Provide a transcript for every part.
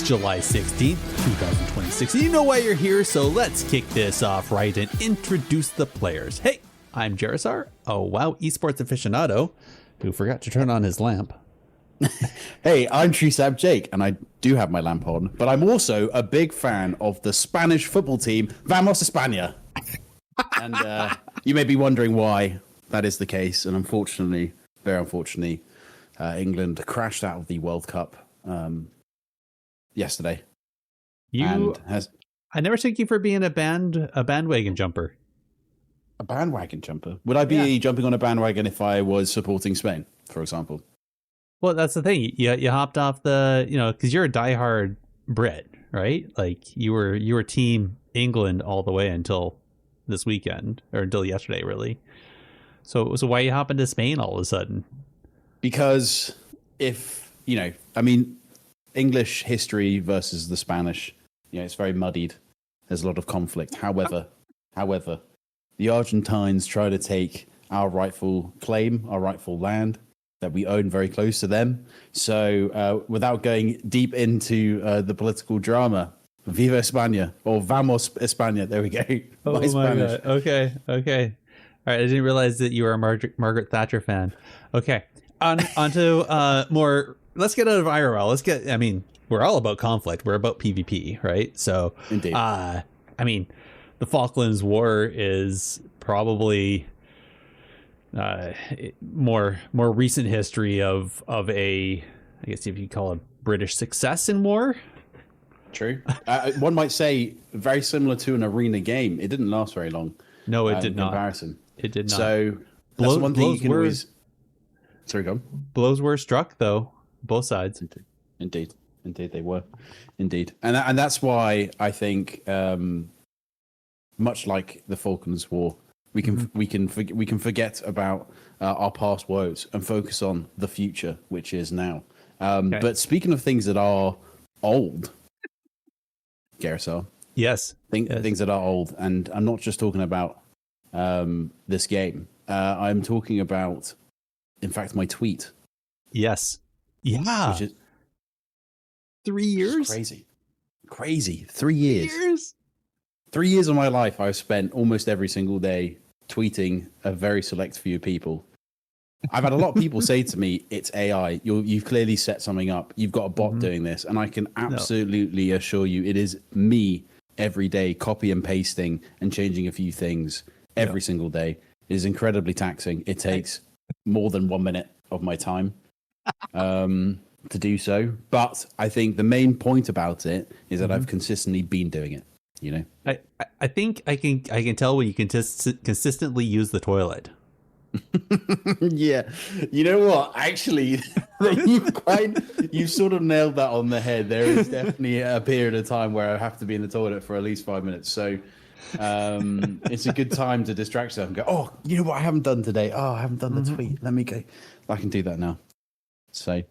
July 16th, 2026. You know why you're here, so let's kick this off right and introduce the players. Hey, I'm Jarisar, a WoW esports aficionado who forgot to turn on his lamp. Hey, I'm Trisab Jake, and I do have my lamp on, but I'm also a big fan of the Spanish football team, Vamos España. And you may be wondering why that is the case, and unfortunately, very unfortunately, England crashed out of the World Cup yesterday. I never took you for being a bandwagon jumper. A bandwagon jumper? Would I be jumping on a bandwagon if I was supporting Spain, for example? Well, that's the thing. You hopped off the, because you're a diehard Brit, right? Like you were team England all the way until this weekend, or until yesterday, really. So why you hop into Spain all of a sudden? Because English history versus the Spanish, it's very muddied. There's a lot of conflict. However, the Argentines try to take our rightful claim, our rightful land that we own very close to them. So without going deep into the political drama, Viva España, or Vamos España. There we go. Oh my God. Okay. All right. I didn't realize that you were a Margaret Thatcher fan. Okay. On to more. Let's get out of IRL. We're all about conflict. We're about PvP, right? So, indeed. The Falklands War is probably more recent history of a, I guess if you call it British success in war. True. One might say very similar to an arena game. It didn't last very long. No, it did not. Comparison. It did not. So that's one thing you can always. Sorry, go on. Blows were struck, though, both sides. Indeed, they were. Indeed, and that's why I think, much like the Falklands War, we can forget about our past woes and focus on the future, which is now. Okay. But speaking of things that are old, Garrison. Yes. Things that are old, and I'm not just talking about this game. I'm talking about, in fact, my tweet. Yes. Yeah. Which is 3 years? Crazy. 3 years. 3 years of my life I've spent almost every single day tweeting a very select few people. I've had a lot of people say to me, it's AI. You've clearly set something up. You've got a bot doing this. And I can absolutely assure you it is me every day copy and pasting and changing a few things every single day. It is incredibly taxing. It takes more than 1 minute of my time to do so. But I think the main point about it is that I've consistently been doing it. I think I can tell when you can consistently use the toilet. Yeah, you know what? Actually, you've sort of nailed that on the head. There is definitely a period of time where I have to be in the toilet for at least 5 minutes. So it's a good time to distract yourself and go, oh, you know what I haven't done today? Oh, I haven't done the tweet. Let me go. I can do that now. So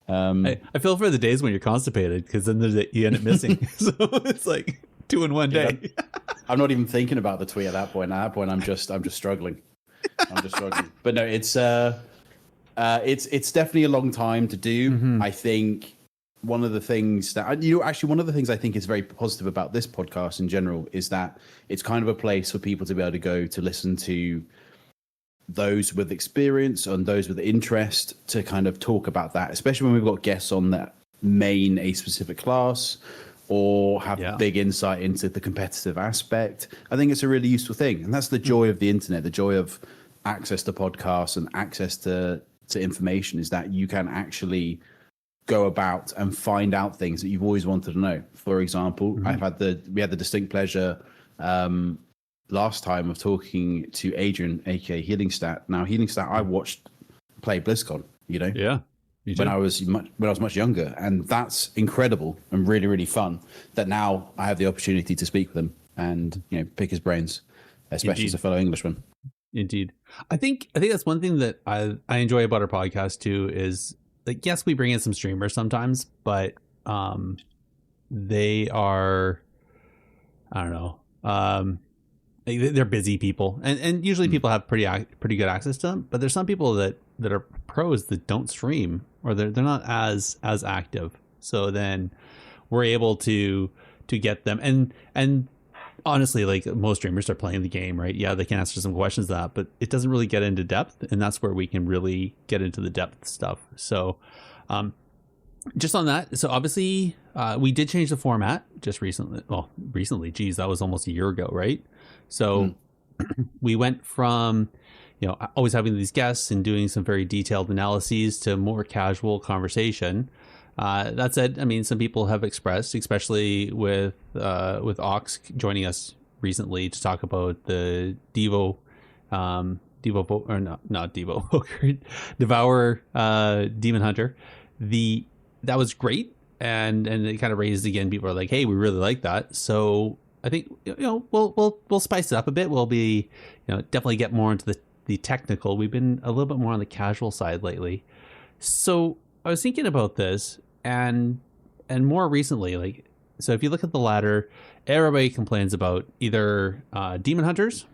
I feel for the days when you're constipated, because then you end up missing. So it's like 2 in 1 day. I'm not even thinking about the tweet at that point. At that point, I'm just struggling. But no, it's definitely a long time to do. I think one of the things that I think is very positive about this podcast in general is that it's kind of a place for people to be able to go to listen to those with experience and those with interest to kind of talk about that, especially when we've got guests on that main a specific class or have big insight into the competitive aspect. I think it's a really useful thing. And that's the joy of the internet, the joy of access to podcasts and access to information, is that you can actually go about and find out things that you've always wanted to know. For example, we had the distinct pleasure last time of talking to Adrian, aka Healing Stat. Now, Healing Stat, I watched play BlizzCon, Yeah. When I was much younger, and that's incredible and really, really fun that now I have the opportunity to speak with him and pick his brains, especially as a fellow Englishman. Indeed. I think that's one thing that I enjoy about our podcast too, is like, yes, we bring in some streamers sometimes, but they are, I don't know, they're busy people, and usually people have pretty good access to them, but there's some people that are pros that don't stream, or they're not as active. So then we're able to get them. And honestly, like most streamers are playing the game, right? Yeah, they can answer some questions of that, but it doesn't really get into depth, and that's where we can really get into the depth stuff. So just on that, so obviously we did change the format just recently. Well, recently, geez, that was almost a year ago, right? So we went from always having these guests and doing some very detailed analyses to more casual conversation. That said, I mean, some people have expressed, especially with Ox joining us recently to talk about the Devo, or not Devo, Devourer, Demon Hunter. That was great, and it kind of raised again. People are like, "Hey, we really like that." So I think we'll spice it up a bit. We'll be definitely get more into the technical. We've been a little bit more on the casual side lately. So I was thinking about this, and more recently, like, so if you look at the ladder, everybody complains about either demon hunters.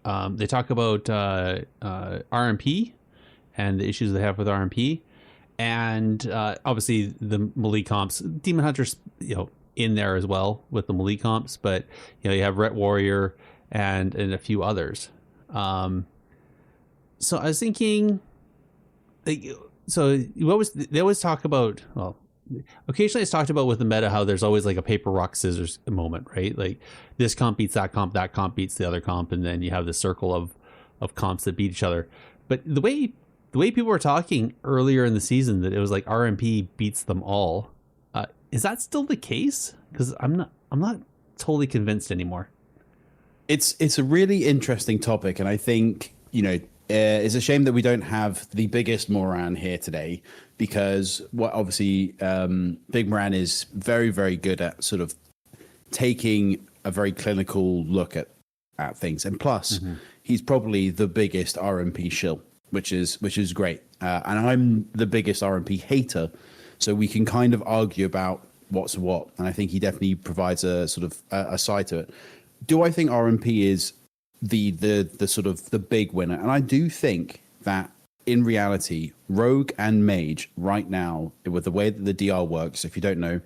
They talk about RMP and the issues they have with RMP, and obviously the melee comps. Demon hunters, in there as well with the melee comps, but you have Ret Warrior and a few others. So I was thinking, like, so they always talk about, well, occasionally it's talked about with the meta how there's always like a paper rock scissors moment, right? Like this comp beats that comp beats the other comp, and then you have this circle of comps that beat each other. But the way people were talking earlier in the season that it was like RMP beats them all, is that still the case? Because I'm not totally convinced anymore. It's a really interesting topic, and I think it's a shame that we don't have the biggest Moran here today, because obviously Big Moran is very, very good at sort of taking a very clinical look at things, and plus he's probably the biggest RMP shill, which is great. And I'm the biggest RMP hater, so we can kind of argue about what's what, and I think he definitely provides a sort of a side to it. Do I think RMP is the sort of the big winner? And I do think that in reality, Rogue and Mage right now, with the way that the DR works, if you don't know,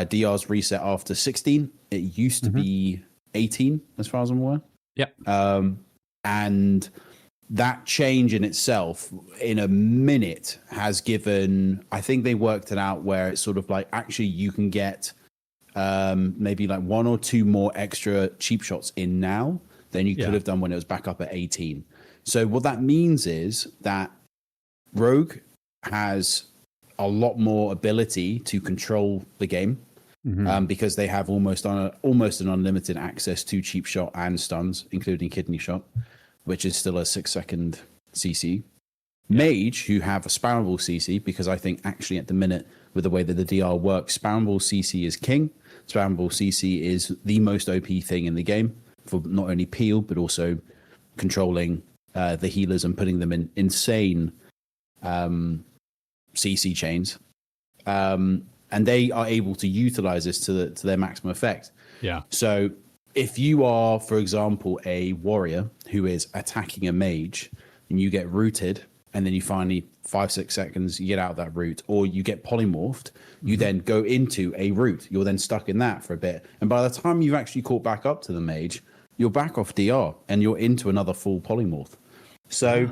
DR's reset after 16. It used to be 18, as far as I'm aware. Yep. And that change in itself, in a minute, has given, I think they worked it out where it's sort of like, actually you can get maybe like one or two more extra cheap shots in now than you could have done when it was back up at 18. So what that means is that Rogue has a lot more ability to control the game, because they have almost an unlimited access to cheap shot and stuns, including kidney shot, which is still a 6-second CC. Mage, who have a spammable CC, because I think actually at the minute, with the way that the DR works, spammable CC is king. Spammable CC is the most OP thing in the game for not only peel, but also controlling the healers and putting them in insane CC chains. And they are able to utilize this to their maximum effect. Yeah. So if you are, for example, a warrior who is attacking a mage and you get rooted, and then you finally 5-6 seconds you get out of that route, or you get polymorphed, you then go into a route. You're then stuck in that for a bit, and by the time you've actually caught back up to the mage, you're back off DR and you're into another full polymorph. So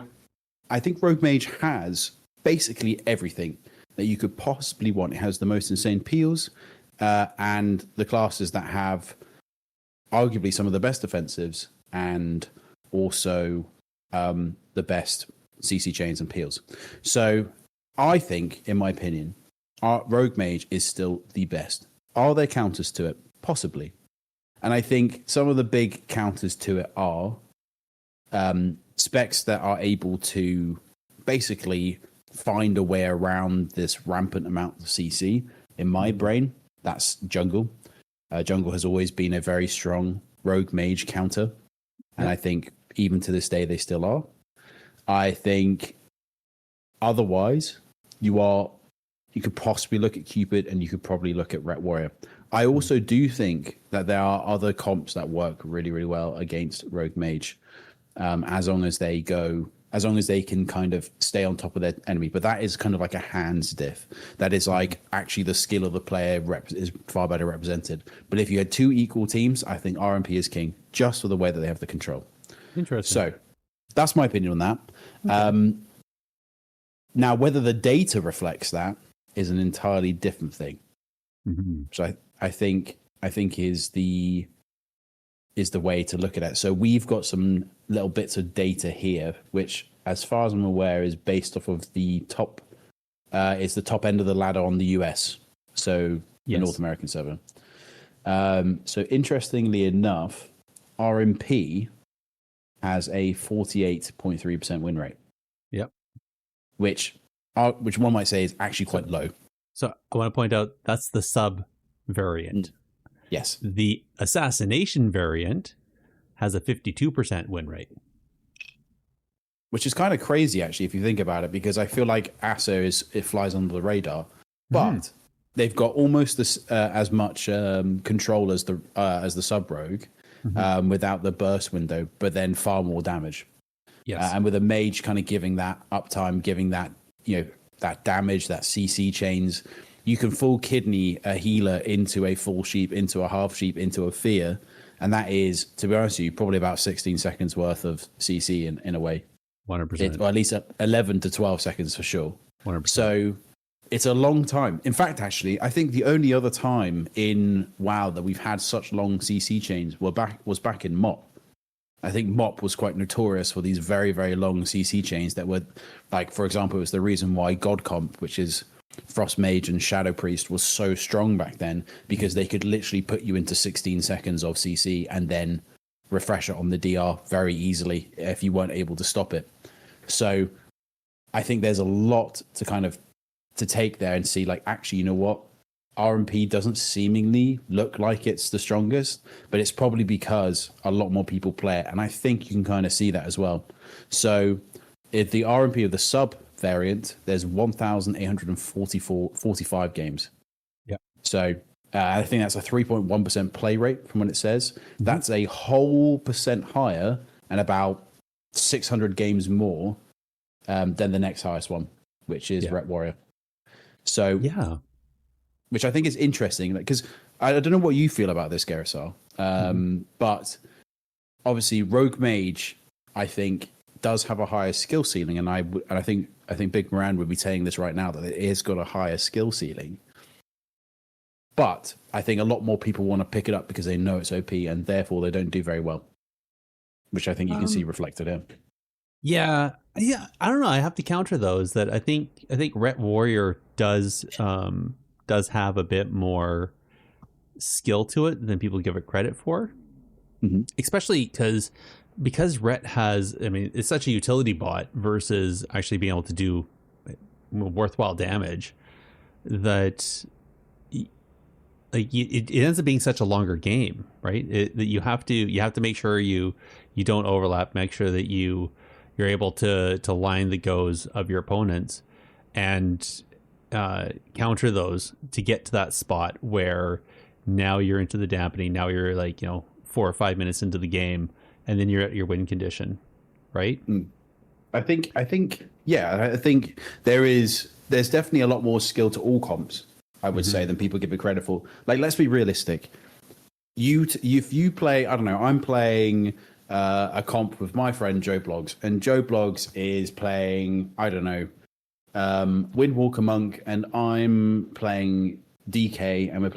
I think Rogue Mage has basically everything that you could possibly want. It has the most insane peels, and the classes that have arguably some of the best offensives, and also the best CC chains and peels. So I think, in my opinion, our Rogue Mage is still the best. Are there counters to it? Possibly. And I think some of the big counters to it are specs that are able to basically find a way around this rampant amount of CC. In my brain, that's Jungle. Jungle has always been a very strong Rogue Mage counter, and I think even to this day they still are. I think otherwise you could possibly look at Cupid, and you could probably look at Ret Warrior. I also do think that there are other comps that work really, really well against Rogue Mage, as long as they go as long as they can kind of stay on top of their enemy. But that is kind of like a hands diff. That is like actually the skill of the player is far better represented. But if you had two equal teams, I think RMP is king, just for the way that they have the control. Interesting. So that's my opinion on that. Okay. Now, whether the data reflects that is an entirely different thing. So I think is the way to look at it. So we've got some little bits of data here, which, as far as I'm aware, is based off of the top. It's the top end of the ladder on the US, so the North American server. So interestingly enough, RMP has a 48.3% win rate. Yep. Which one might say is actually quite low. So I want to point out that's the sub variant. Yes. The assassination variant has a 52% win rate. Which is kind of crazy, actually, if you think about it, because I feel like ASO it flies under the radar, but they've got almost as much control as the sub rogue without the burst window, but then far more damage. Yes. And with a mage kind of giving that uptime, giving that that damage, that CC chains, you can full kidney a healer into a full sheep, into a half sheep, into a fear, and that is, to be honest with you, probably about 16 seconds worth of CC in a way. 100%. Or at least 11 to 12 seconds for sure. 100%. So it's a long time. In fact, actually, I think the only other time in WoW that we've had such long CC chains was back in MOP. I think MOP was quite notorious for these very, very long CC chains that were, like, for example, it was the reason why God Comp, which is Frost Mage and Shadow Priest, was so strong back then, because they could literally put you into 16 seconds of CC and then refresh it on the DR very easily if you weren't able to stop it. So I think there's a lot to kind of to take there and see, like, actually, you know what? RMP doesn't seemingly look like it's the strongest, but it's probably because a lot more people play it. And I think you can kind of see that as well. So if the RMP of the sub variant, there's 1,845 games. Yeah. So I think that's a 3.1% play rate from what it says. That's a whole percent higher and about 600 games more than the next highest one, which is Ret Warrior. So which I think is interesting, because I don't know what you feel about this, Garrisar, but obviously Rogue Mage, I think, does have a higher skill ceiling, and I think Big Moran would be saying this right now, that it has got a higher skill ceiling. But I think a lot more people want to pick it up because they know it's OP, and therefore they don't do very well, which I think you can see reflected in. Yeah. I don't know. I have to counter those. That I think Ret Warrior does have a bit more skill to it than people give it credit for, especially because Ret has, I mean, it's such a utility bot versus actually being able to do worthwhile damage, that like it ends up being such a longer game, right? That you have to make sure you don't overlap, make sure that you're able to line the goes of your opponents and counter those to get to that spot where now you're into the dampening. Now you're like 4 or 5 minutes into the game, and then you're at your win condition, right? I think there's definitely a lot more skill to all comps, I would say, than people give it credit for. Like, let's be realistic. If you play, I don't know, I'm playing a comp with my friend Joe Blogs, and Joe Blogs is playing, I don't know, Windwalker Monk, and I'm playing DK, and we're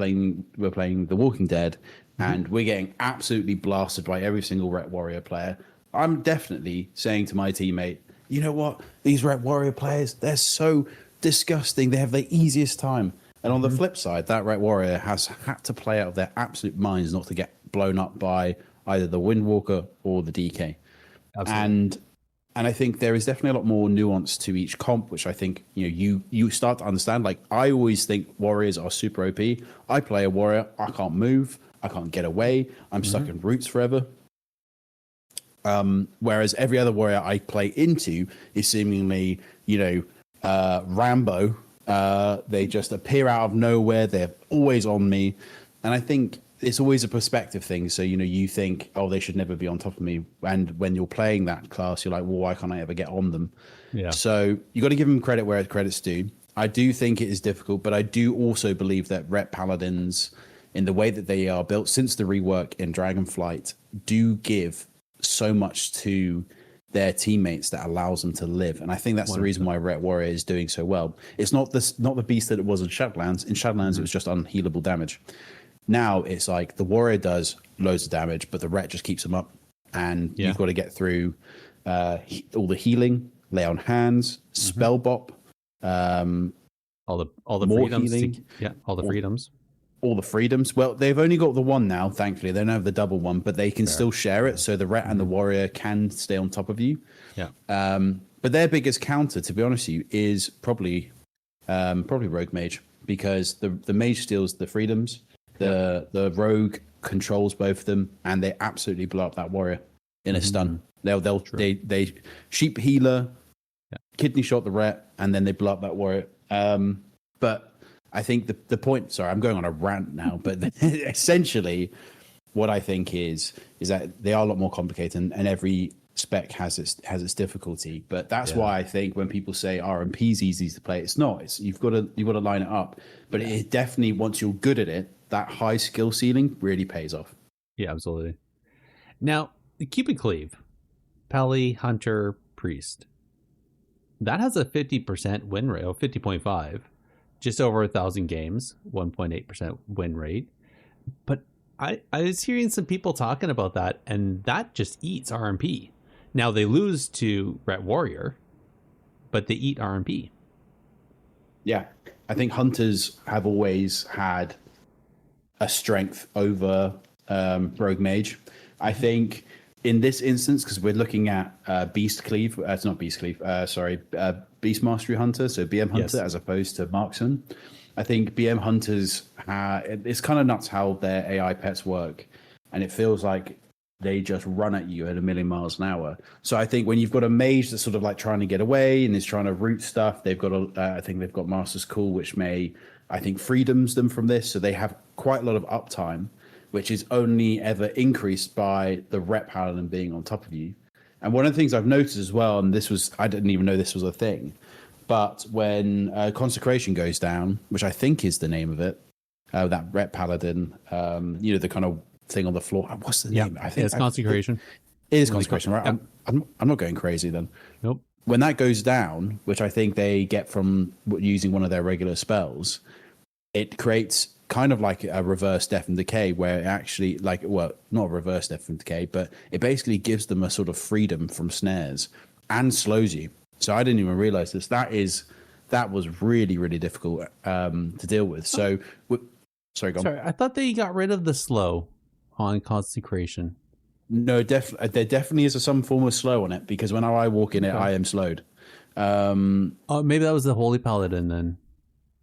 playing The Walking Dead, and we're getting absolutely blasted by every single Ret Warrior player. I'm definitely saying to my teammate, you know what? These Ret Warrior players, they're so disgusting. They have the easiest time. And on the flip side, that Ret Warrior has had to play out of their absolute minds not to get blown up by either the Windwalker or the DK. Absolutely. And I think there is definitely a lot more nuance to each comp, which I think you start to understand. Like, I always think warriors are super OP. I play a warrior, I can't move, I can't get away, I'm stuck in roots forever. Whereas every other warrior I play into is seemingly, Rambo. They just appear out of nowhere. They're always on me. And I think it's always a perspective thing. So, you think, oh, they should never be on top of me. And when you're playing that class, you're like, well, why can't I ever get on them? Yeah. So you got to give them credit where credit's due. I do think it is difficult, but I do also believe that Ret Paladins, in the way that they are built since the rework in Dragonflight, do give so much to their teammates that allows them to live. And I think that's the reason why Ret Warrior is doing so well. It's not the beast that it was in Shadowlands. In Shadowlands, it was just unhealable damage. Now it's like the Warrior does loads of damage, but the Ret just keeps them up. And you've got to get through all the healing, lay on hands, spell bop, all the freedoms. Healing, all the freedoms. All the freedoms. Well, they've only got the one now, thankfully. They don't have the double one, but they can still share it. So the Ret and the Warrior can stay on top of you. Yeah. But their biggest counter, to be honest with you, is probably Rogue Mage, because the Mage steals the freedoms. The Rogue controls both of them, and they absolutely blow up that Warrior in a stun. They sheep healer, kidney shot the Ret, and then they blow up that Warrior. But I think the point, sorry, I'm going on a rant now, but essentially what I think is that they are a lot more complicated, and every spec has its difficulty. But that's why I think when people say RMP is easy to play, it's not. You've got to line it up. But it definitely, once you're good at it, that high skill ceiling really pays off. Yeah, absolutely. Now, the Cupid Cleave, Pally, Hunter, Priest, that has a 50% win rate, 50.5. Just over 1,000 games, 1.8% win rate. But I was hearing some people talking about that, and that just eats RMP. Now they lose to Ret Warrior, but they eat RMP. Yeah, I think Hunters have always had a strength over Rogue Mage. I think in this instance, because we're looking at Beast Cleave, it's not Beast Cleave, Beast Mastery Hunter, so BM Hunter as opposed to Marksman. I think BM Hunters, it's kind of nuts how their AI pets work, and it feels like they just run at you at 1,000,000 miles an hour. So I think when you've got a mage that's sort of like trying to get away and is trying to root stuff, they've got I think they've got Master's Call, which freedoms them from this, so they have quite a lot of uptime, which is only ever increased by the Ret Paladin being on top of you. And one of the things I've noticed as well, and I didn't even know this was a thing, but when Consecration goes down, which I think is the name of it, that Ret Paladin, the kind of thing on the floor. What's the name? I think it's Consecration. It is Consecration, right? Yeah. I'm not going crazy then. Nope. When that goes down, which I think they get from using one of their regular spells, it creates kind of like a reverse death and decay, where it actually, not a reverse death and decay, but it basically gives them a sort of freedom from snares and slows you. So I didn't even realize this. That was really, really difficult to deal with. So, sorry, go on. Sorry, I thought they got rid of the slow on Consecration. No, there definitely is some form of slow on it, because when I walk in it, I am slowed. Maybe that was the Holy Paladin then.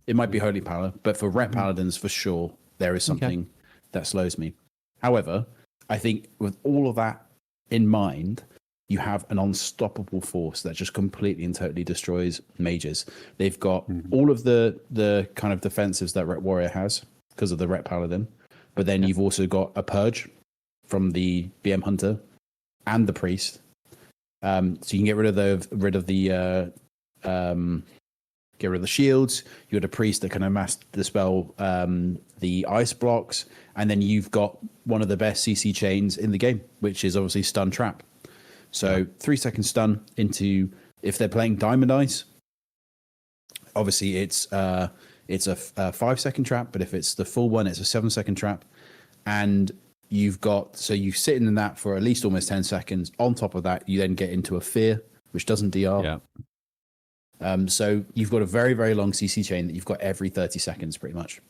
It might be Holy Paladin, but for Ret Paladins, for sure, there is something that slows me. However, I think with all of that in mind, you have an unstoppable force that just completely and totally destroys mages. They've got all of the kind of defensives that Ret Warrior has because of the Ret Paladin, but then you've also got a Purge from the BM Hunter and the Priest. So you can get rid of the shields. You got a Priest that can mass dispel the ice blocks, and then you've got one of the best CC chains in the game, which is obviously Stun Trap. So 3-second stun into, if they're playing Diamond Ice, obviously it's a 5-second trap, but if it's the full one, it's a 7-second trap. And you sit in that for at least almost 10 seconds. On top of that, you then get into a Fear, which doesn't DR. Yeah. So you've got a very, very long CC chain that you've got every 30 seconds pretty much.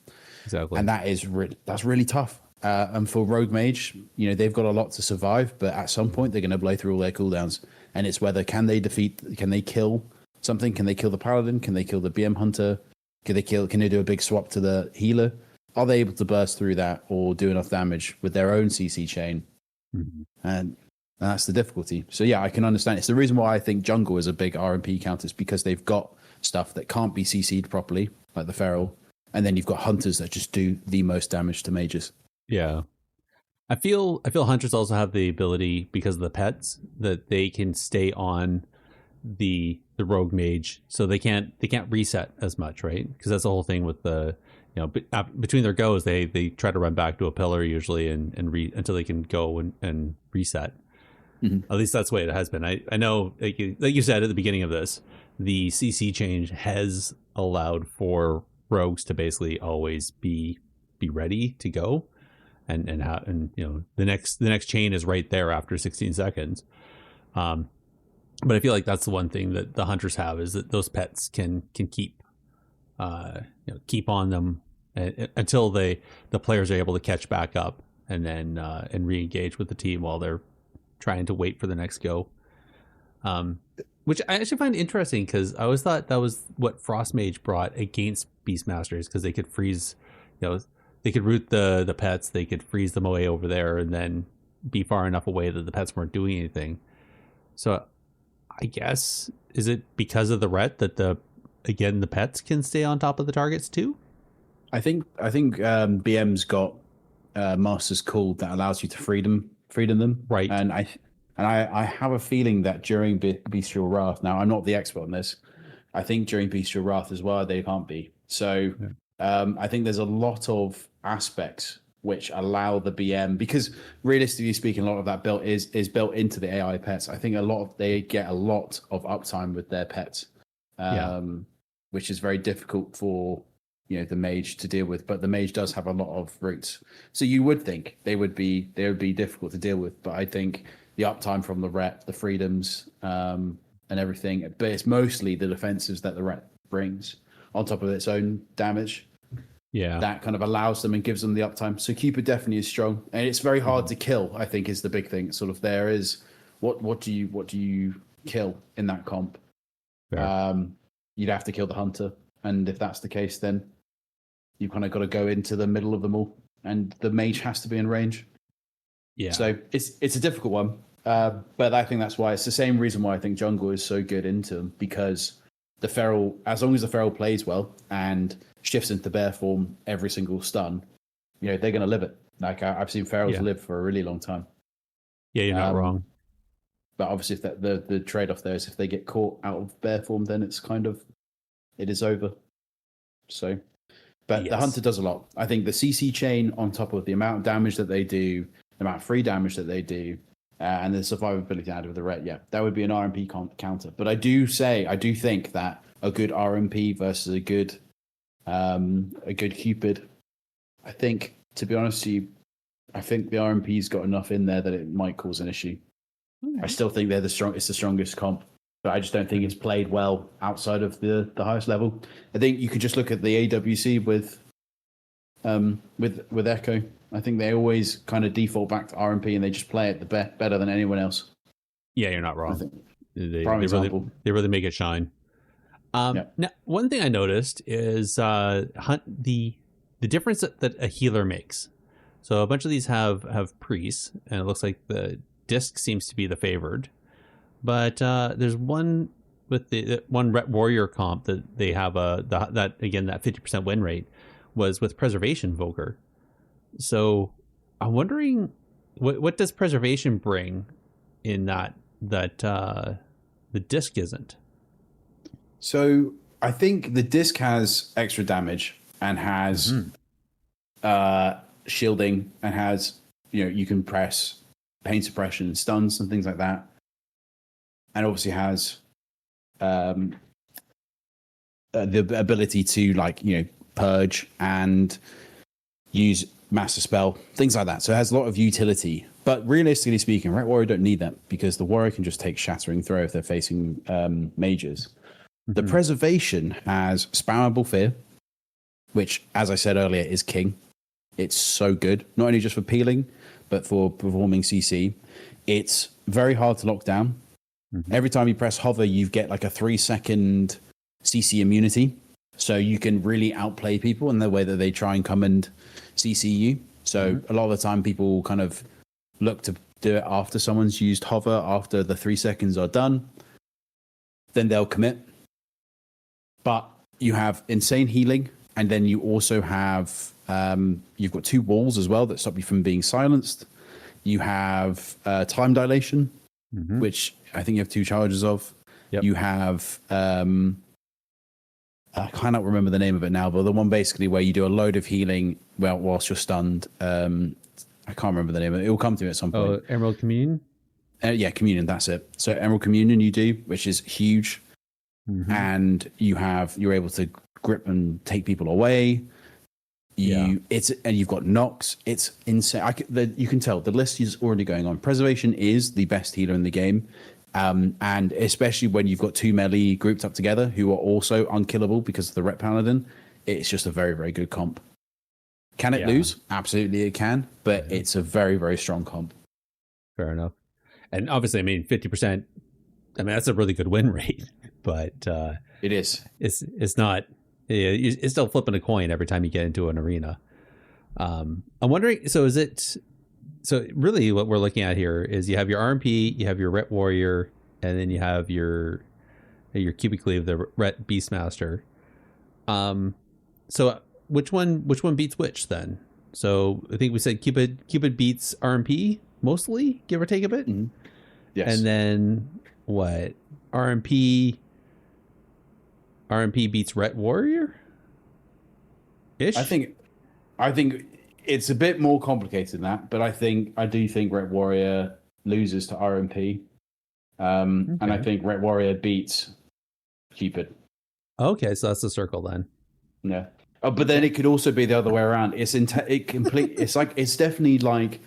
Exactly. And that's really tough. And for Rogue Mage, they've got a lot to survive, but at some point they're going to blow through all their cooldowns. And it's whether can they kill something? Can they kill the Paladin? Can they kill the BM Hunter? Can they do a big swap to the healer? Are they able to burst through that or do enough damage with their own CC chain? Mm-hmm. And that's the difficulty. So yeah, I can understand. It's the reason why I think jungle is a big RMP counter, is because they've got stuff that can't be CC'd properly, like the Feral. And then you've got Hunters that just do the most damage to mages. Yeah. I feel hunters also have the ability, because of the pets, that they can stay on the rogue mage, so they can't reset as much, right? Because that's the whole thing with the, between their goes, they try to run back to a pillar usually and until they can go and reset. Mm-hmm. At least that's the way it has been. I know, like you said at the beginning of this, the CC change has allowed for rogues to basically always be ready to go, and the next chain is right there after 16 seconds. But I feel like that's the one thing that the hunters have, is that those pets can keep keep on them until the players are able to catch back up and then and re-engage with the team while they're trying to wait for the next go. Which I actually find interesting, because I always thought that was what Frostmage brought against Beastmasters, because they could freeze, they could root the pets, they could freeze them away over there, and then be far enough away that the pets weren't doing anything. So I guess, is it because of the ret that the pets can stay on top of the targets too? I think BM's got Master's Call that allows you to freedom them. Right. And I have a feeling that during Bestial Wrath, now I'm not the expert on this, I think during Bestial Wrath as well, they can't be. So I think there's a lot of aspects which allow the BM, because realistically speaking, a lot of that built is built into the AI pets. I think they get a lot of uptime with their pets, which is very difficult for the mage to deal with. But the mage does have a lot of roots, so you would think they would be difficult to deal with. But I think the uptime from the ret, the freedoms, and everything, but it's mostly the defenses that the ret brings on top of its own damage. Yeah, that kind of allows them and gives them the uptime. So Cupid definitely is strong, and it's very hard to kill, I think, is the big thing. Sort of there is what do you kill in that comp? You'd have to kill the hunter, and if that's the case, then you've kind of got to go into the middle of them all, and the mage has to be in range. Yeah. So it's a difficult one, but I think that's why it's the same reason why I think jungle is so good into them, because the feral, as long as the feral plays well and shifts into bear form every single stun, they're going to live it. Like I've seen ferals live for a really long time. Yeah, you're not wrong. But obviously, if the trade-off there is if they get caught out of bear form, then it is over. So, but the hunter does a lot. I think the CC chain, on top of the amount of damage that they do, the amount of free damage that they do, and the survivability added with the ret, that would be an RMP counter. But I do think that a good RMP versus a good Cupid, I think, to be honest with you, I think the RMP's got enough in there that it might cause an issue. I still think they're it's the strongest comp, but I just don't think it's played well outside of the highest level. I think you could just look at the AWC with Echo. I think they always kind of default back to RMP, and they just play it better than anyone else. Yeah, you're not wrong. They really make it shine. Now, one thing I noticed is the difference that a healer makes. So a bunch of these have priests, and it looks like the disc seems to be the favored. But there's one with the one Ret Warrior comp that they have that 50% win rate was with Preservation Voker. So I'm wondering what does Preservation bring in that the disc isn't. So I think the disc has extra damage and has shielding, and has you can press pain suppression and stuns and things like that, and obviously has the ability to purge and use master spell, things like that. So it has a lot of utility. But realistically speaking, Ret Warrior don't need that, because the warrior can just take Shattering Throw if they're facing mages. The Preservation has Spammable Fear, which, as I said earlier, is king. It's so good, not only just for peeling, but for performing CC. It's very hard to lock down. Every time you press hover, you get like a 3-second CC immunity. So you can really outplay people in the way that they try and come and CC you. So a lot of the time, people kind of look to do it after someone's used hover, after the 3 seconds are done. Then they'll commit. But you have insane healing, and then you also have You've got 2 walls as well that stop you from being silenced. You have time dilation, which I think you have 2 charges of. Yep. You have I cannot remember the name of it now, but the one basically where you do a load of healing whilst you're stunned. I can't remember the name of it. It will come to me at some point. Oh, Emerald Communion? Yeah, Communion, that's it. So Emerald Communion you do, which is huge. And you're able to grip and take people away. And you've got knocks. It's insane. You can tell the list is already going on. Preservation is the best healer in the game. And especially when you've got 2 melee grouped up together who are also unkillable because of the Ret Paladin, it's just a very, very good comp. Can it lose? Absolutely it can, but it's a very, very strong comp. Fair enough. And obviously, I mean, 50%, I mean, that's a really good win rate, but it is. It's not, it's still flipping a coin every time you get into an arena. I'm wondering, so really what we're looking at here is you have your RMP, you have your Ret Warrior, and then you have your Cubic Cleave, the Ret Beastmaster. So which one beats which then? So I think we said Cupid beats RMP mostly, give or take a bit. Yes. And then what? RMP beats Ret Warrior? Ish? I think it's a bit more complicated than that, but I do think Ret Warrior loses to RMP. And I think Ret Warrior beats Cupid. Okay, so that's the circle then. Yeah. Oh, but then it could also be the other way around. It's definitely like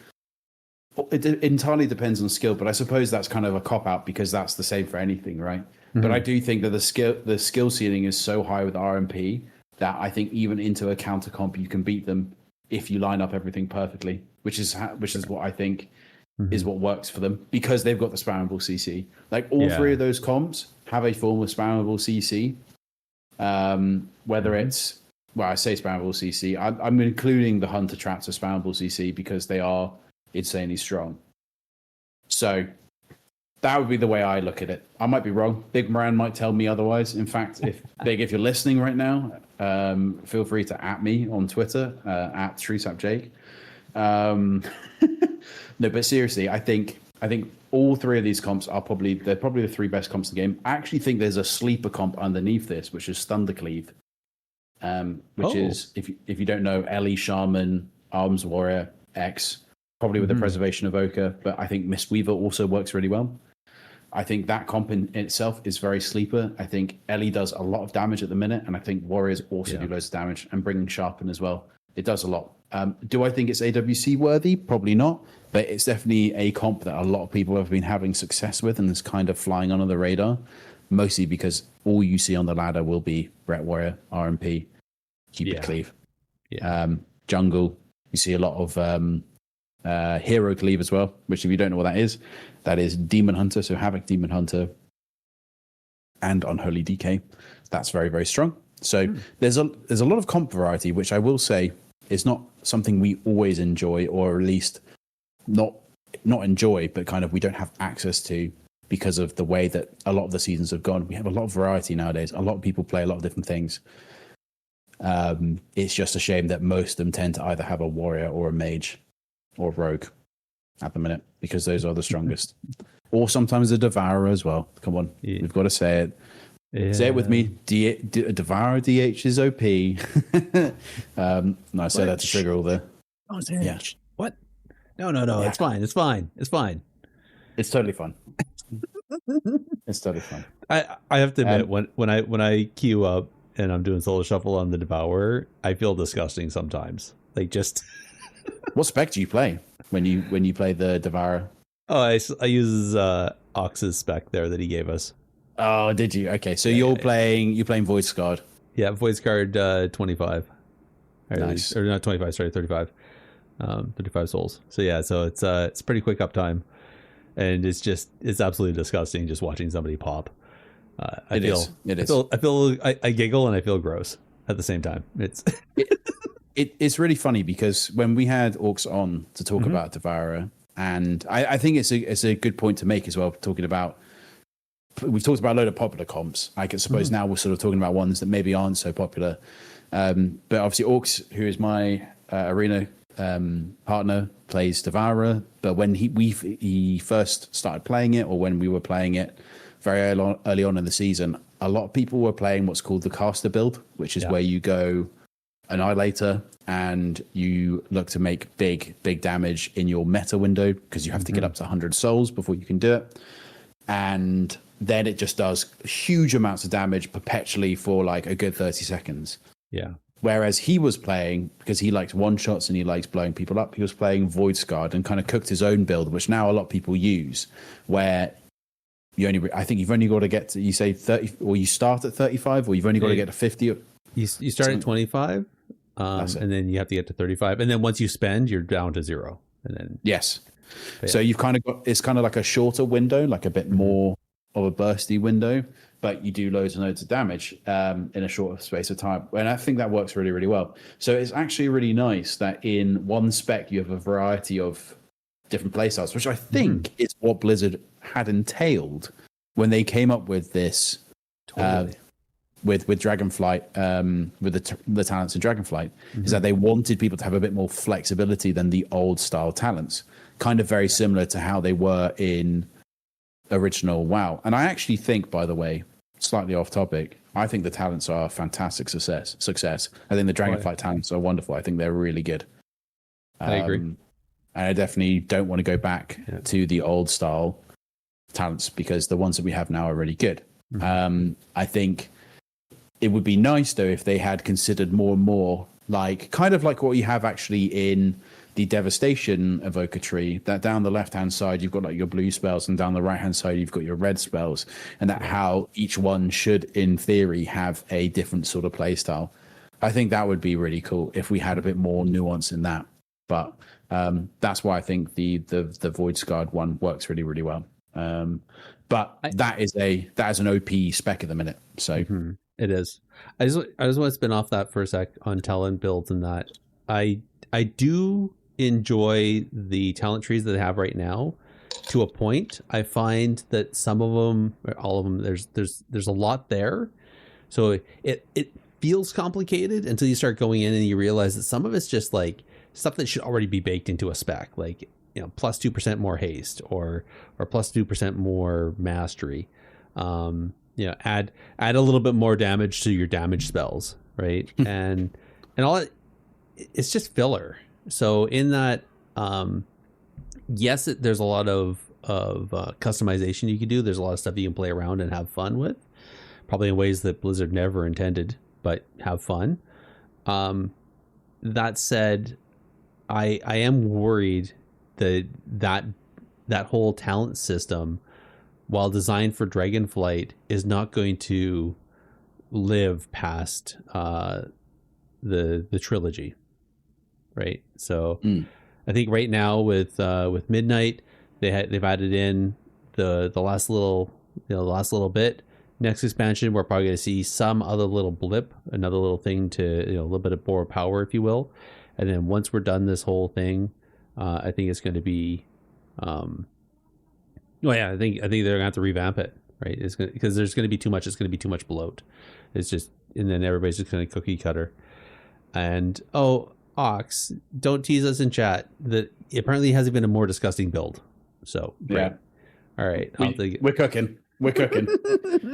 it entirely depends on skill, but I suppose that's kind of a cop out because that's the same for anything, right? But I do think that the skill ceiling is so high with RMP that I think even into a counter comp you can beat them if you line up everything perfectly, which is what I think is what works for them because they've got the spammable CC. Like all 3 of those comps have a form of spammable CC. Whether it's, well, I say spammable CC, I'm including the Hunter traps of spammable CC because they are insanely strong. So that would be the way I look at it. I might be wrong. Big Moran might tell me otherwise. In fact, if you're listening right now, feel free to @ me on Twitter, @ TrueSapJake. No, but seriously, I think all 3 of these comps are probably the 3 best comps in the game. I actually think there's a sleeper comp underneath this, which is Thundercleave, which is if you don't know, Ellie Shaman, Arms Warrior, X, probably with the Preservation Evoker, but I think Mistweaver also works really well. I think that comp in itself is very sleeper. I think Ellie does a lot of damage at the minute, and I think Warriors also do loads of damage, and bringing Sharpen as well. It does a lot. Do I think it's AWC worthy? Probably not, but it's definitely a comp that a lot of people have been having success with and is kind of flying under the radar, mostly because all you see on the ladder will be Ret Warrior, RMP, Cupid Cleave. Jungle, you see a lot of Hero Cleave as well, which if you don't know what that is Demon Hunter, so Havoc Demon Hunter and Unholy DK. That's very, very strong. So there's a lot of comp variety, which I will say is not something we always enjoy, or at least not enjoy, but kind of we don't have access to because of the way that a lot of the seasons have gone. We have a lot of variety nowadays. A lot of people play a lot of different things. It's just a shame that most of them tend to either have a warrior or a mage or a rogue at the minute, because those are the strongest. Or sometimes a devourer as well. Come on, we've got to say it. Say it with me. Devourer DH is OP. No, I say that to trigger all the. Oh, yeah. What? No. Yeah. It's fine. It's fine. It's totally fun. It's totally fun. I have to admit, when I queue up and I'm doing solo shuffle on the Devourer, I feel disgusting sometimes. Like just. What spec do you play when you play the Devourer? Oh, I use Ox's spec there that he gave us. Oh, did you? Okay, so you're playing Void Scarred. Yeah, Void Scarred 25. Nice. Or not 25, sorry, 35. 35 souls. So yeah, so it's pretty quick uptime, and it's absolutely disgusting just watching somebody pop. I giggle and I feel gross at the same time. It's really funny because when we had Orcs on to talk about Devourer, and I think it's a good point to make as well, talking about. We've talked about a load of popular comps. I suppose now we're sort of talking about ones that maybe aren't so popular. But obviously Orcs, who is my arena partner, plays Devourer. But when he first started playing it, or when we were playing it very early on in the season, a lot of people were playing what's called the caster build, which is where you go Annihilator and you look to make big damage in your meta window, because you have to get up to 100 souls before you can do it. And then it just does huge amounts of damage perpetually for like a good 30 seconds. Yeah. Whereas he was playing, because he likes one shots and he likes blowing people up, he was playing Void Scarred and kind of cooked his own build, which now a lot of people use, where I think you've only got to get to, you say 30, or you start at 35, or you've only got to get to 50. You start at 25, and then you have to get to 35, and then once you spend, you're down to 0, and then yes. So you've kind of got, it's kind of like a shorter window, like a bit more of a bursty window, but you do loads and loads of damage in a shorter space of time. And I think that works really, really well. So it's actually really nice that in one spec you have a variety of different playstyles, which I think is what Blizzard had entailed when they came up with this with Dragonflight, with the talents in Dragonflight, is that they wanted people to have a bit more flexibility than the old style talents, kind of very similar to how they were in original WoW. And I actually think, by the way, slightly off topic, I think the talents are a fantastic success. I think the Dragonflight talents are wonderful. I think they're really good. I agree. And I definitely don't want to go back to the old style talents, because the ones that we have now are really good. I think it would be nice, though, if they had considered more and more, like kind of like what you have actually in the Devastation Evoker tree, that down the left-hand side, you've got like your blue spells, and down the right-hand side, you've got your red spells, and that how each one should, in theory, have a different sort of play style. I think that would be really cool if we had a bit more nuance in that. But that's why I think the Void Scarred one works really, really well. But that is an OP spec at the minute. So it is. I just want to spin off that for a sec on talent builds, and that I do enjoy the talent trees that they have right now to a point. I find that some of them, or all of them, there's a lot there. So it feels complicated until you start going in and you realize that some of it's just like stuff that should already be baked into a spec, like, you know, plus 2% more haste, or plus 2% more mastery. You know, add a little bit more damage to your damage spells, right? and all that, it's just filler. So in that, yes, there's a lot of customization you can do. There's a lot of stuff you can play around and have fun with, probably in ways that Blizzard never intended, but have fun. That said, I am worried that whole talent system, while designed for Dragonflight, is not going to live past the trilogy, right? So I think right now with Midnight, they've added in the last little bit. Next expansion, we're probably going to see some other little blip, another little thing to, you know, a little bit of more power, if you will. And then once we're done this whole thing, I think it's going to be, I think they're going to have to revamp it, right? It's because there's going to be too much. It's going to be too much bloat. It's just, and then everybody's just going to cookie cutter. And Ox, don't tease us in chat. That apparently hasn't been a more disgusting build. So great. Yeah. All right, we're cooking. We're cooking.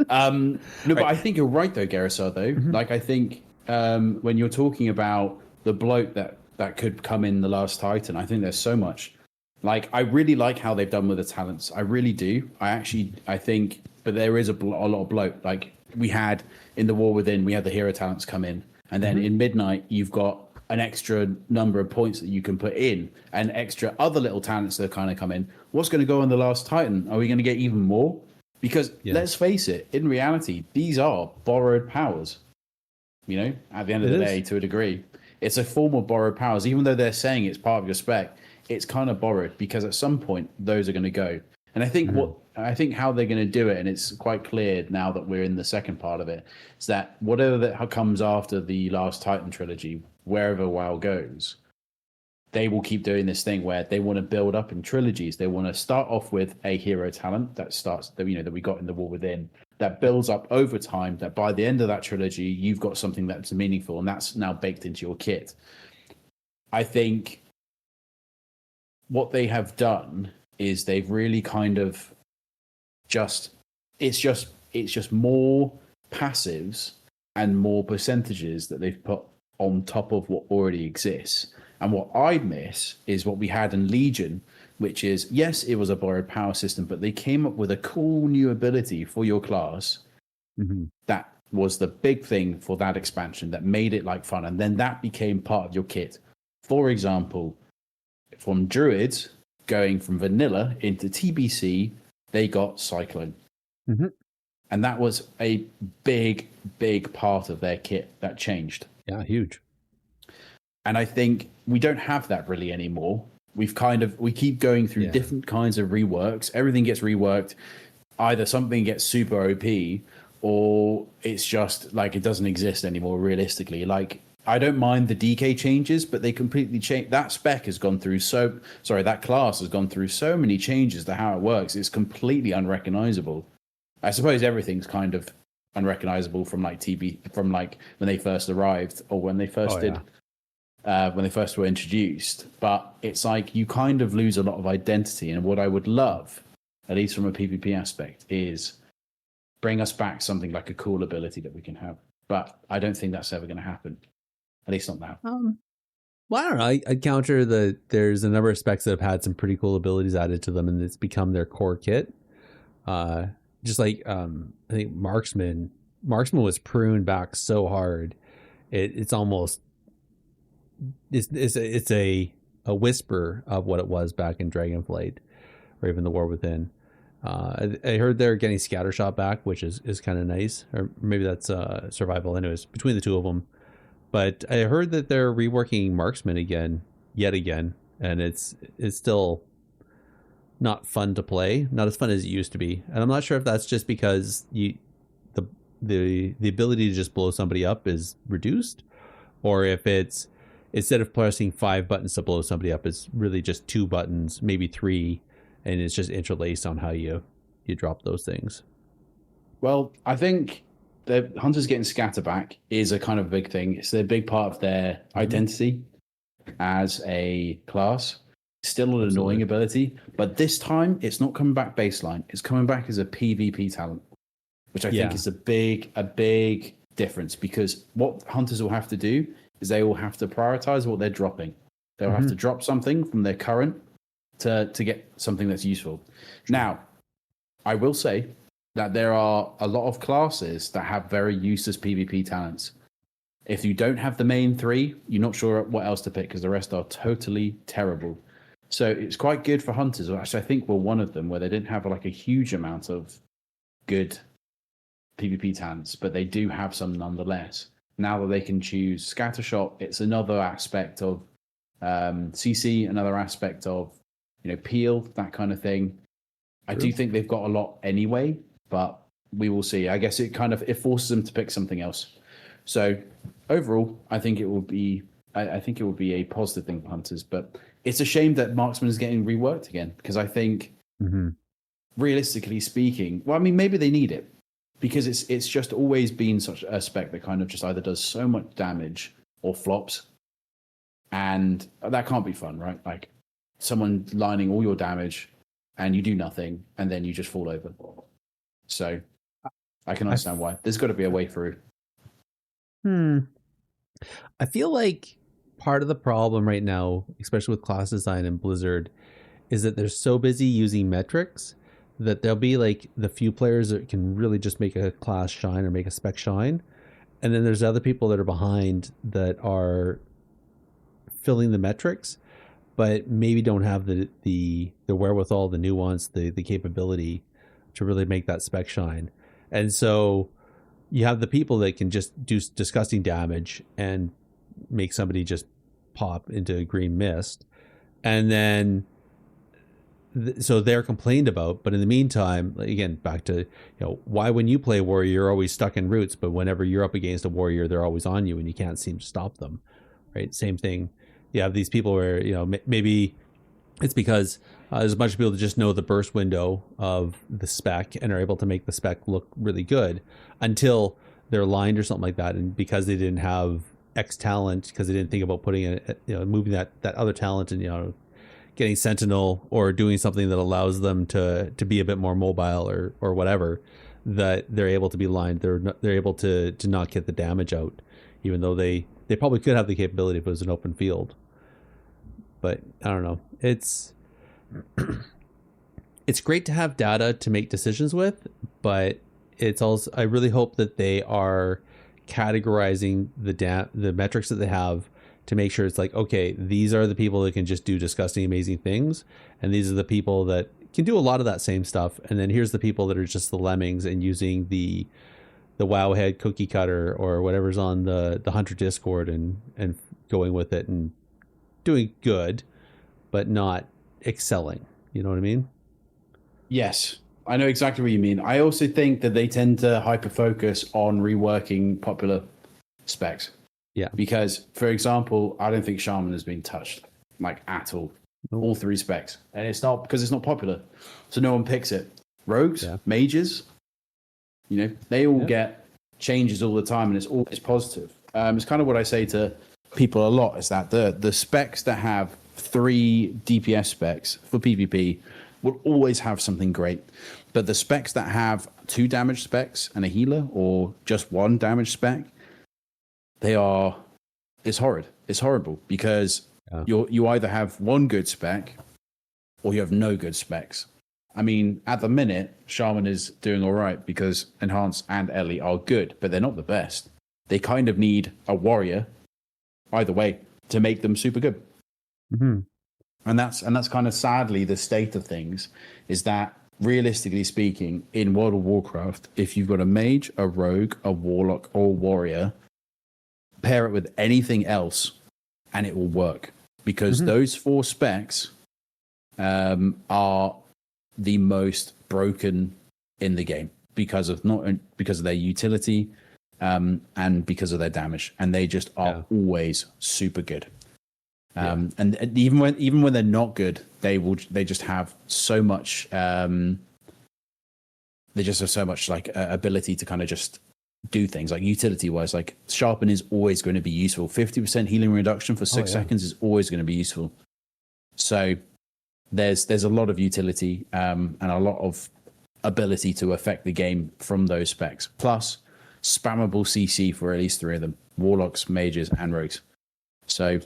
But I think you're right though, Garrison. Though, like I think when you're talking about the bloat that could come in the last Titan, I think there's so much. Like, I really like how they've done with the talents. I really do. I think, but there is a lot of bloat. Like we had in the War Within, we had the hero talents come in, and then in Midnight, you've got an extra number of points that you can put in, and extra other little talents that kind of come in. What's going to go on the last Titan? Are we going to get even more? Because let's face it, in reality, these are borrowed powers. You know, at the end of the day, to a degree, it's a form of borrowed powers. Even though they're saying it's part of your spec, it's kind of borrowed, because at some point those are going to go. And I think how they're going to do it, and it's quite clear now that we're in the second part of it, is that whatever that comes after the last Titan trilogy, wherever WoW goes, they will keep doing this thing where they want to build up in trilogies. They want to start off with a hero talent that we got in the War Within, that builds up over time, that by the end of that trilogy, you've got something that's meaningful, and that's now baked into your kit. I think what they have done is they've really kind of it's just more passives and more percentages that they've put on top of what already exists. And what I miss is what we had in Legion, which is, yes, it was a borrowed power system, but they came up with a cool new ability for your class that was the big thing for that expansion that made it like fun. And then that became part of your kit. For example, from Druids going from vanilla into TBC, they got Cyclone. And that was a big, big part of their kit that changed. Yeah, huge. And I think we don't have that really anymore. We keep going through different kinds of reworks. Everything gets reworked. Either something gets super OP or it's just like it doesn't exist anymore realistically. Like, I don't mind the DK changes, but they completely change. That spec has gone through that class has gone through so many changes to how it works. It's completely unrecognizable. I suppose everything's kind of unrecognizable from like from like when they first arrived or when they first when they first were introduced. But it's like you kind of lose a lot of identity. And what I would love, at least from a PvP aspect, is bring us back something like a cool ability that we can have. But I don't think that's ever going to happen. At least not now. Well, I don't know. I'd counter that there's a number of specs that have had some pretty cool abilities added to them, and it's become their core kit. Just like I think Marksman was pruned back so hard, it's almost it's a whisper of what it was back in Dragonflight or even the War Within. I heard they're getting Scattershot back, which is kind of nice, or maybe that's Survival. Anyways, between the two of them. But I heard that they're reworking Marksman yet again, and it's still not fun to play, not as fun as it used to be. And I'm not sure if that's just because the ability to just blow somebody up is reduced, or if it's instead of pressing 5 buttons to blow somebody up, it's really just 2 buttons, maybe 3, and it's just interlaced on how you drop those things. Well, I think the Hunters getting scatter back is a kind of big thing. It's a big part of their identity as a class. Still an annoying ability, but this time it's not coming back baseline. It's coming back as a PvP talent, which I think is a big difference, because what Hunters will have to do is they will have to prioritize what they're dropping. They'll have to drop something from their current to get something that's useful. Now, I will say that there are a lot of classes that have very useless PvP talents. If you don't have the main 3, you're not sure what else to pick because the rest are totally terrible. So it's quite good for Hunters. Actually, I think we're one of them where they didn't have like a huge amount of good PvP talents, but they do have some nonetheless. Now that they can choose Scattershot, it's another aspect of CC, another aspect of Peel, that kind of thing. I do think they've got a lot anyway, but we will see. I guess it forces them to pick something else. So overall, I think it will be a positive thing for Hunters, but it's a shame that Marksman is getting reworked again, because I think, realistically speaking, well, I mean, maybe they need it, because it's just always been such a spec that kind of just either does so much damage or flops, and that can't be fun, right? Like someone lining all your damage and you do nothing, and then you just fall over. So I can understand why. There's got to be a way through. I feel like part of the problem right now, especially with class design in Blizzard, is that they're so busy using metrics that there'll be like the few players that can really just make a class shine or make a spec shine. And then there's other people that are behind that are filling the metrics, but maybe don't have the wherewithal, the nuance, the capability to really make that spec shine. And so you have the people that can just do disgusting damage and make somebody just pop into a green mist, and then so they're complained about. But in the meantime, again, back to why when you play warrior you're always stuck in roots, but whenever you're up against a warrior they're always on you and you can't seem to stop them, right? Same thing. You have these people where maybe it's because There's a bunch of people that just know the burst window of the spec and are able to make the spec look really good until they're aligned or something like that. And because they didn't have X talent, because they didn't think about putting it, moving that other talent and, getting Sentinel or doing something that allows them to be a bit more mobile or whatever, that they're able to be lined. They're able to not get the damage out, even though they probably could have the capability if it was an open field. But I don't know. It's great to have data to make decisions with, but it's also, I really hope that they are categorizing the metrics that they have to make sure it's like, okay, these are the people that can just do disgusting, amazing things, and these are the people that can do a lot of that same stuff, and then here's the people that are just the lemmings and using the Wowhead cookie cutter or whatever's on the Hunter Discord and going with it and doing good, but not excelling. You know what I mean? Yes, I know exactly what you mean. I also think that they tend to hyper focus on reworking popular specs. Yeah. Because, for example, I don't think Shaman has been touched, like, at all. All 3 specs. And it's not because it's not popular. So no one picks it. Rogues, mages, they all get changes all the time, and it's always positive. It's kind of what I say to people a lot, is that the specs that have 3 DPS specs for PvP will always have something great. But the specs that have 2 damage specs and a healer, or just 1 damage spec, it's horrid. It's horrible, because you either have 1 good spec or you have no good specs. I mean, at the minute, Shaman is doing all right because Enhance and Ellie are good, but they're not the best. They kind of need a warrior, either way, to make them super good. Mm-hmm. And that's kind of sadly the state of things, is that realistically speaking, in World of Warcraft, if you've got a mage, a rogue, a warlock, or a warrior, pair it with anything else and it will work, because those 4 specs are the most broken in the game because of their utility and because of their damage, and they just are always super good. And even when they're not good, they just have so much like ability to kind of just do things, like utility wise. Like Sharpen is always going to be useful. 50% healing reduction for 6 seconds is always going to be useful. So there's a lot of utility and a lot of ability to affect the game from those specs, plus spammable CC for at least 3 of them: warlocks, mages, and rogues. So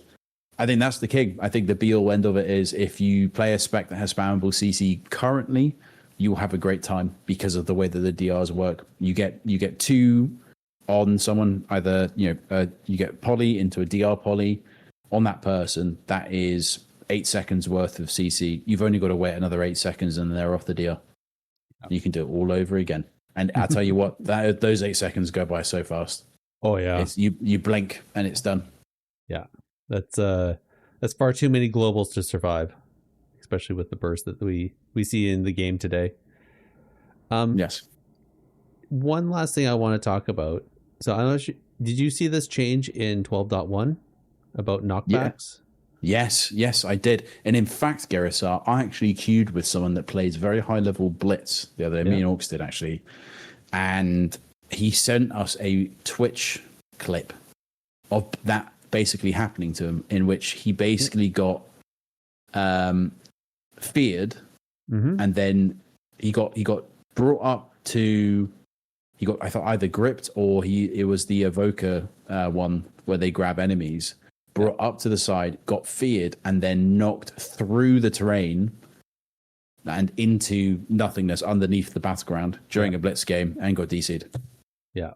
I think that's the king. I think the be all end of it is, if you play a spec that has spammable CC currently, you'll have a great time because of the way that the DRs work. You get 2 on someone, either you get poly into a DR poly on that person. That is 8 seconds worth of CC. You've only got to wait another 8 seconds and they're off the DR. You can do it all over again. And I tell you what, those 8 seconds go by so fast. Oh yeah, you blink and it's done. Yeah, that's far too many globals to survive, especially with the burst that we see in the game today. Yes. One last thing I want to talk about. So I don't know, did you see this change in 12.1 about knockbacks? Yes, I did. And in fact, Garrissar, I actually queued with someone that plays very high level Blitz the other day. Me and Orcs did, actually. And he sent us a Twitch clip of that basically happening to him, in which he basically got feared, and then he got brought up to, he got, I thought, either gripped or it was the evoker one where they grab enemies, brought up to the side, got feared, and then knocked through the terrain and into nothingness underneath the battleground during a Blitz game, and got DC'd. Yeah.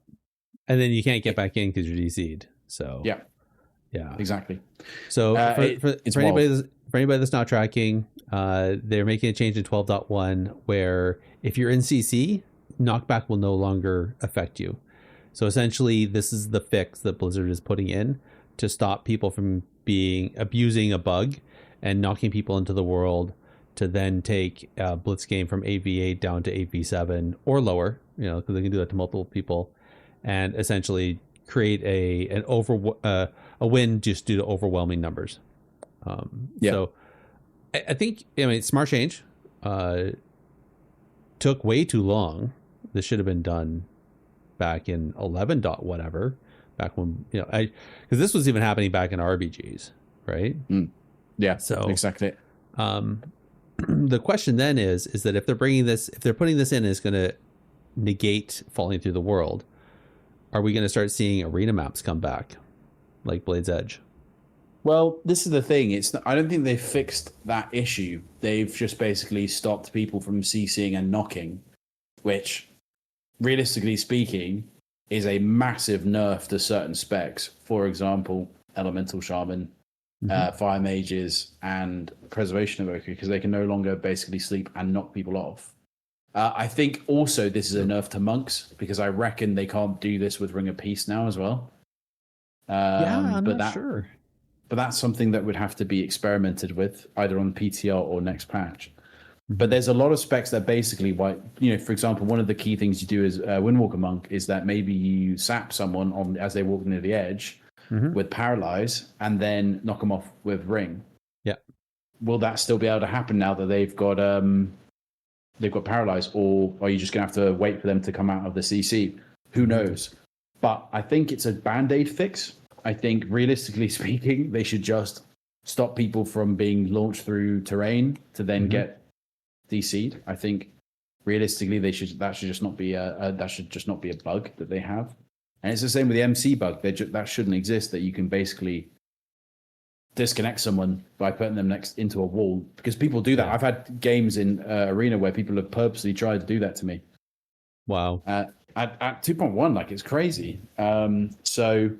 And then you can't get back in because you're DC'd. So yeah, exactly. So for anybody that's not tracking, they're making a change in 12.1 where if you're in CC, knockback will no longer affect you. So essentially, this is the fix that Blizzard is putting in to stop people from abusing a bug and knocking people into the world to then take a Blitz game from 8v8 down to 8v7 or lower, because they can do that to multiple people, and essentially create a win just due to overwhelming numbers. So I think, I mean, smart change. Took way too long. This should have been done back in 11 dot whatever, back when, because this was even happening back in RBGs, right? Yeah, so exactly. The question then is that if they're putting this in, is going to negate falling through the world, are we going to start seeing arena maps come back like Blade's Edge? Well, this is the thing. I don't think they've fixed that issue. They've just basically stopped people from CCing and knocking, which, realistically speaking, is a massive nerf to certain specs. For example, Elemental Shaman, Fire Mages, and Preservation Evoker, because they can no longer basically sleep and knock people off. I think also this is a nerf to Monks, because I reckon they can't do this with Ring of Peace now as well. I'm not sure. But that's something that would have to be experimented with either on PTR or next patch. But there's a lot of specs that basically, for example, one of the key things you do as Windwalker Monk is that maybe you sap someone as they walk near the edge with Paralyze and then knock them off with Ring. Yeah. Will that still be able to happen now that they've got Paralyze, or are you just going to have to wait for them to come out of the CC? Who knows? But I think it's a Band-Aid fix. I think, realistically speaking, they should just stop people from being launched through terrain to then get DC'd. I think, realistically, that should just not be a bug that they have. And it's the same with the MC bug. That shouldn't exist. That you can basically disconnect someone by putting them next into a wall, because people do that. Yeah. I've had games in Arena where people have purposely tried to do that to me. Wow. At 2.1, like, it's crazy. So.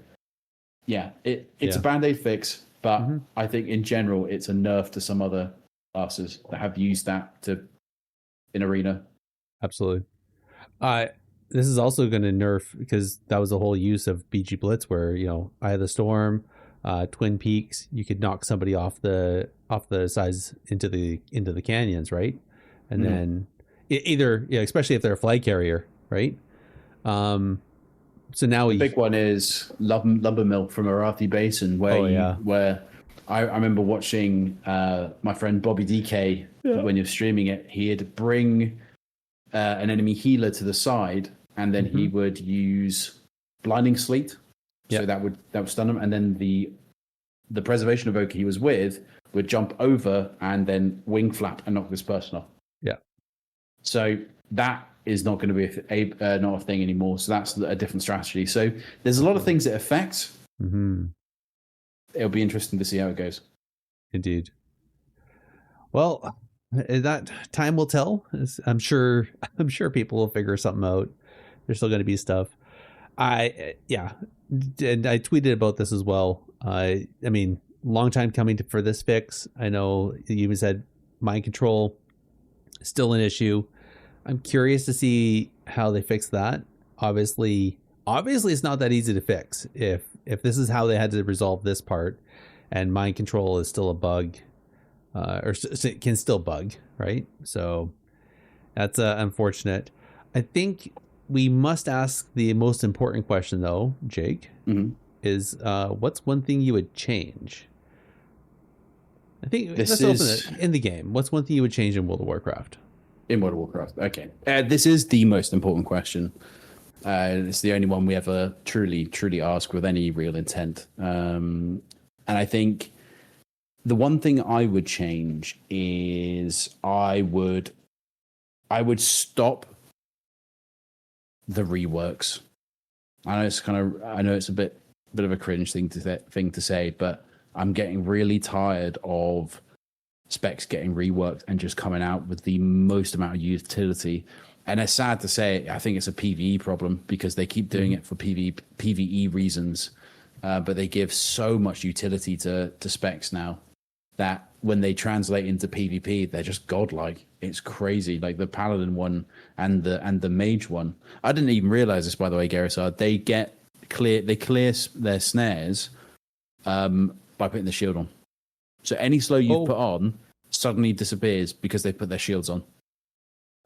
Yeah, it's a Band-Aid fix, but I think in general it's a nerf to some other classes that have used that in Arena. Absolutely. This is also going to nerf, because that was the whole use of BG Blitz, where Eye of the Storm, Twin Peaks, you could knock somebody off the sides into the canyons, right? And then either especially if they're a flag carrier, right? So now the big one is Lumber Mill from Arathi Basin, where I remember watching my friend Bobby DK when you're streaming it. He'd bring an enemy healer to the side, and then he would use Blinding Sleet, so that would stun him, and then the Preservation Evoker he was with would jump over and then wing flap and knock this person off. Yeah. So that is not going to be not a thing anymore. So that's a different strategy. So there's a lot of things that affect. It'll be interesting to see how it goes. Indeed. Well, that time will tell. I'm sure people will figure something out. There's still going to be stuff. And I tweeted about this as well. I mean, long time coming for this fix. I know you even said mind control still an issue. I'm curious to see how they fix that. Obviously it's not that easy to fix. If this is how they had to resolve this part, and mind control is still a bug, or can still bug, right? So that's unfortunate. I think we must ask the most important question, though, Jake, is what's one thing you would change? I think let's open it in the game. What's one thing you would change in World of Warcraft? In World of Warcraft, okay. This is the most important question. It's the only one we ever truly ask with any real intent. And I think the one thing I would change is I would stop the reworks. I know it's a bit of a cringe thing to say, but I'm getting really tired of specs getting reworked and just coming out with the most amount of utility. And it's sad to say, I think it's a PvE problem, because they keep doing it for PvE reasons, but they give so much utility to specs now that when they translate into PvP, they're just godlike. It's crazy. Like the Paladin one and the Mage one. I didn't even realize this, by the way, Garrison. They clear their snares by putting the shield on. So any slow you put on suddenly disappears because they put their shields on.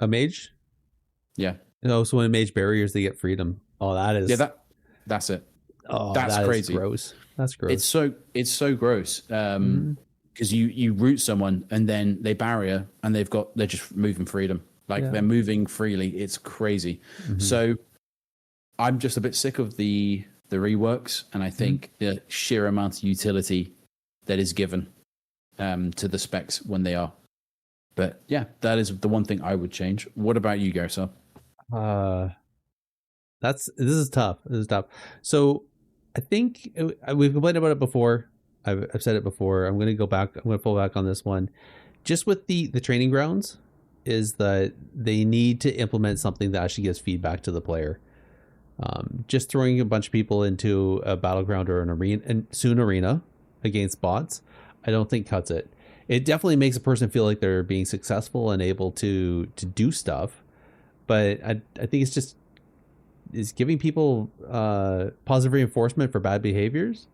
A mage? Yeah. So when a mage barriers, they get freedom. Oh, that is... Yeah, that's it. Oh, that's crazy. Gross. That's gross. It's so gross. because you root someone and then they barrier and they're just moving freedom. Like they're moving freely. It's crazy. So I'm just a bit sick of the reworks, and I think the sheer amount of utility that is given to the specs when they are. But yeah, that is the one thing I would change. What about you, Gareth? This is tough. So I think we've complained about it before. I've said it before. I'm going to go back. I'm going to pull back on this one. Just with the training grounds, is that they need to implement something that actually gives feedback to the player. Just throwing a bunch of people into a battleground or an arena and soon arena against bots, I don't think cuts it. It definitely makes a person feel like they're being successful and able to do stuff, but I think it's giving people positive reinforcement for bad behaviors,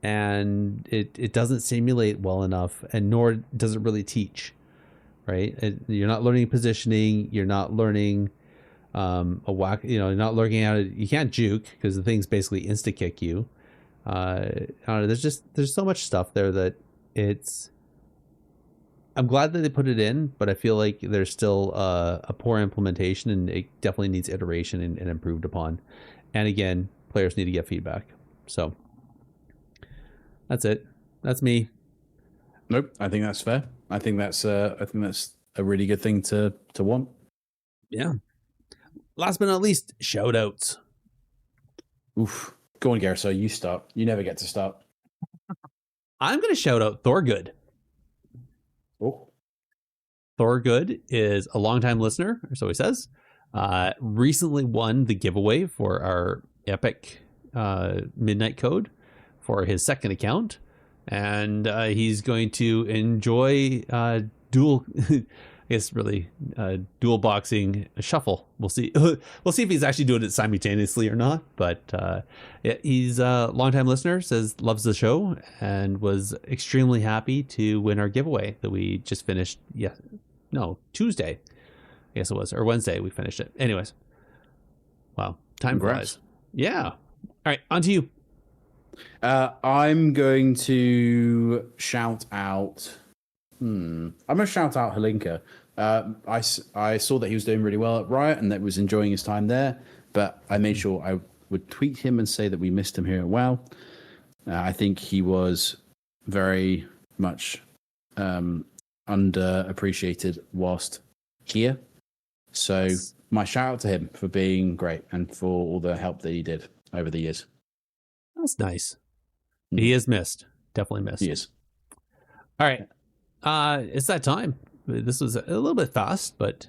and it doesn't simulate well enough, and nor does it really teach. Right? You're not learning positioning. You're not learning a whack. You're not learning how to. You can't juke because the thing's basically insta kick you. I don't know. There's so much stuff there that I'm glad that they put it in, but I feel like there's still a poor implementation, and it definitely needs iteration and improved upon. And again, players need to get feedback. So that's it. That's me. Nope, I think that's fair. I think that's a really good thing to want. Yeah. Last but not least, shout outs. Oof. Go on, Gareth. So you start. You never get to start. I'm going to shout out Thorgood. Oh. Thorgood is a longtime listener, or so he says. Recently won the giveaway for our epic Midnight Code for his second account. And he's going to enjoy dual boxing shuffle. We'll see. We'll see if he's actually doing it simultaneously or not. But he's a longtime listener, says loves the show, and was extremely happy to win our giveaway that we just finished. Tuesday, I guess it was, or Wednesday we finished it. Anyways, wow, time flies. Yeah. All right, on to you. I'm going to shout out. I'm going to shout out Halinka. I saw that he was doing really well at Riot and that was enjoying his time there, but I made sure I would tweet him and say that we missed him here at WoW. I think he was very much underappreciated whilst here. So my shout out to him for being great and for all the help that he did over the years. That's nice. He is missed. Definitely missed. He is. All right. It's that time. This was a little bit fast, but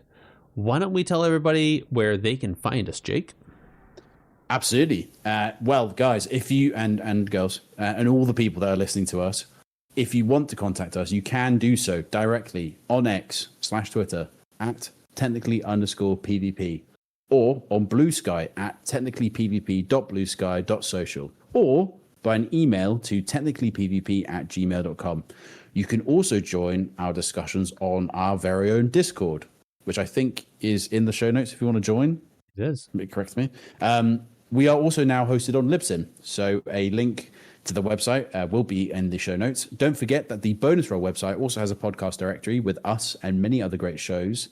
why don't we tell everybody where they can find us, Jake? Absolutely. Well, guys, if you and girls and all the people that are listening to us, if you want to contact us, you can do so directly on X/Twitter at technically_PvP, or on Blue Sky at technicallypvp.bluesky.social, or by an email to technicallypvp@gmail.com. You can also join our discussions on our very own Discord, which I think is in the show notes if you want to join. It is. Correct me. We are also now hosted on Libsyn, so a link to the website will be in the show notes. Don't forget that the Bonus Roll website also has a podcast directory with us and many other great shows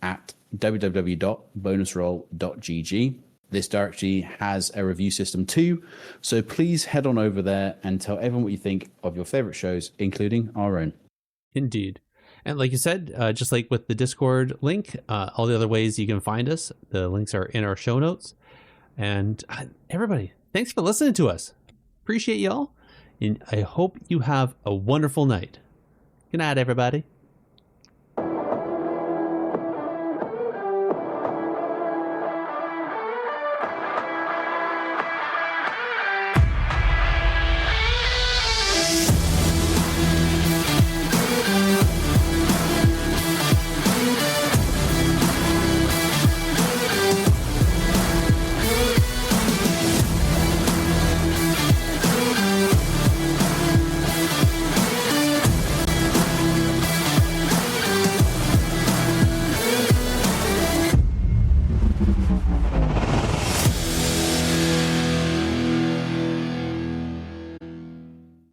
at www.bonusroll.gg. This directory has a review system too, so please head on over there and tell everyone what you think of your favorite shows, including our own. Indeed. And like you said, just like with the Discord link, all the other ways you can find us, the links are in our show notes. And everybody, thanks for listening to us. Appreciate y'all. And I hope you have a wonderful night. Good night, everybody.